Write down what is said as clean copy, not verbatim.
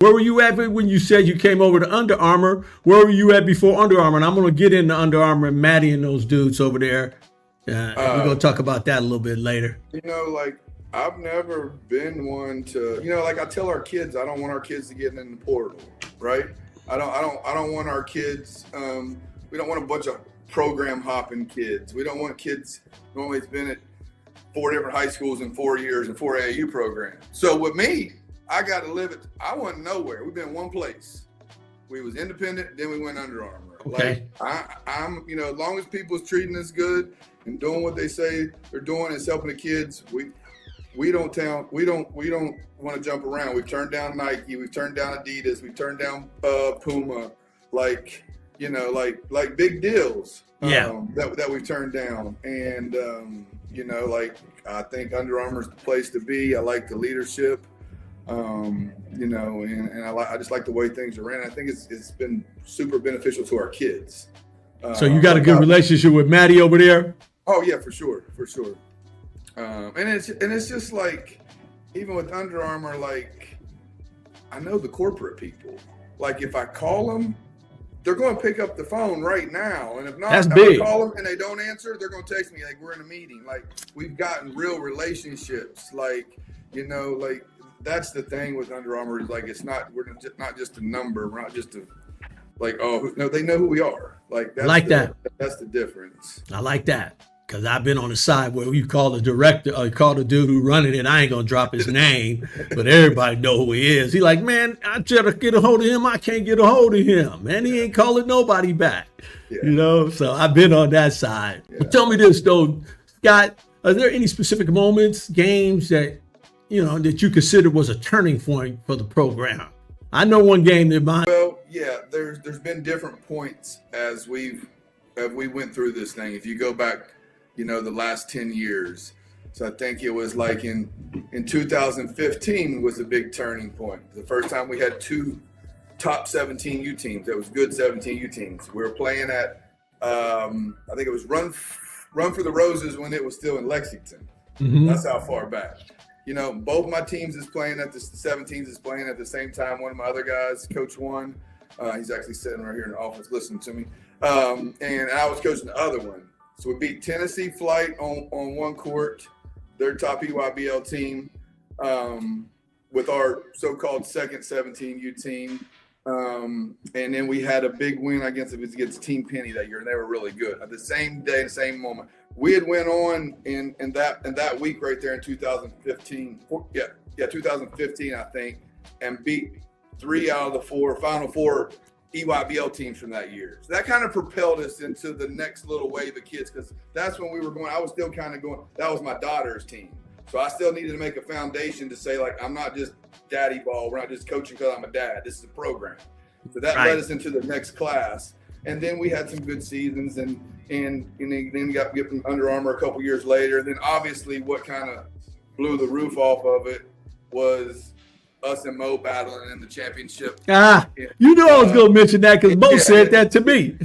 Where were you at when you said you came over to Under Armour? Where were you at before Under Armour? And I'm going to get into Under Armour and Maddie and those dudes over there. And we're going to talk about that a little bit later. You know, like, I've never been one to, you know, like I tell our kids, I don't want our kids to get in the portal, right? I don't want our kids, we don't want a bunch of program hopping kids. We don't want kids who always been at 4 different high schools in 4 years and 4 AAU programs. So with me, I got to live it. I went nowhere. We've been one place. We was independent, then we went Under Armour. Okay. Like I'm, you know, as long as people's treating us good and doing what they say they're doing and helping the kids, we don't want to jump around. We've turned down Nike, we've turned down Adidas, we've turned down Puma, like, you know, like big deals. That we've turned down. And you know, like, I think Under Armour is the place to be. I like the leadership. You know, and I just like the way things are ran. I think it's been super beneficial to our kids. So you got a good relationship with Maddie over there? Oh yeah, for sure. And it's just like, even with Under Armour, like, I know the corporate people. Like, if I call them, they're going to pick up the phone right now. And if not, that's big. I call them and they don't answer, they're going to text me like, we're in a meeting. Like, we've gotten real relationships. Like, you know, like, that's the thing with Under Armour, is like, we're not just a number. We're not just like, oh, no, they know who we are. Like, that's the difference. I like that. Because I've been on the side where you call the director or you call the dude who running it. I ain't going to drop his name, but everybody know who he is. He like, man, I try to get a hold of him. I can't get a hold of him. Man, he ain't calling nobody back. Yeah. You know, so I've been on that side. Yeah. But tell me this, though, Scott, are there any specific moments, games that, you know, that you consider was a turning point for the program? I know one game that mine. Well, yeah, there's been different points as we went through this thing. If you go back, you know, the last 10 years. So I think it was like in 2015 was a big turning point. The first time we had 2 top 17U teams. That was good 17U teams. We were playing at, I think it was Run for the Roses when it was still in Lexington. Mm-hmm. That's how far back. You know, both my teams is playing at the 17s is playing at the same time. One of my other guys, Coach One, he's actually sitting right here in the office listening to me. And I was coaching the other one. So we beat Tennessee Flight on one court, their top EYBL team, with our so-called second 17U team. And then we had a big win against Team Penny that year, and they were really good. At the same day, the same moment, we had went on in that week right there in 2015. 2015, I think, and beat 3 out of the final 4 EYBL teams from that year. So that kind of propelled us into the next little wave of kids, because that's when we were going. I was still kind of going. That was my daughter's team, so I still needed to make a foundation to say, like, I'm not just daddy ball. We're not just coaching because I'm a dad. This is a program. So that led us into the next class, and then we had some good seasons, and then we got Under Armour a couple years later. And then obviously, what kind of blew the roof off of it was us and Mo battling in the championship. You know I was going to mention that because Mo said that to me.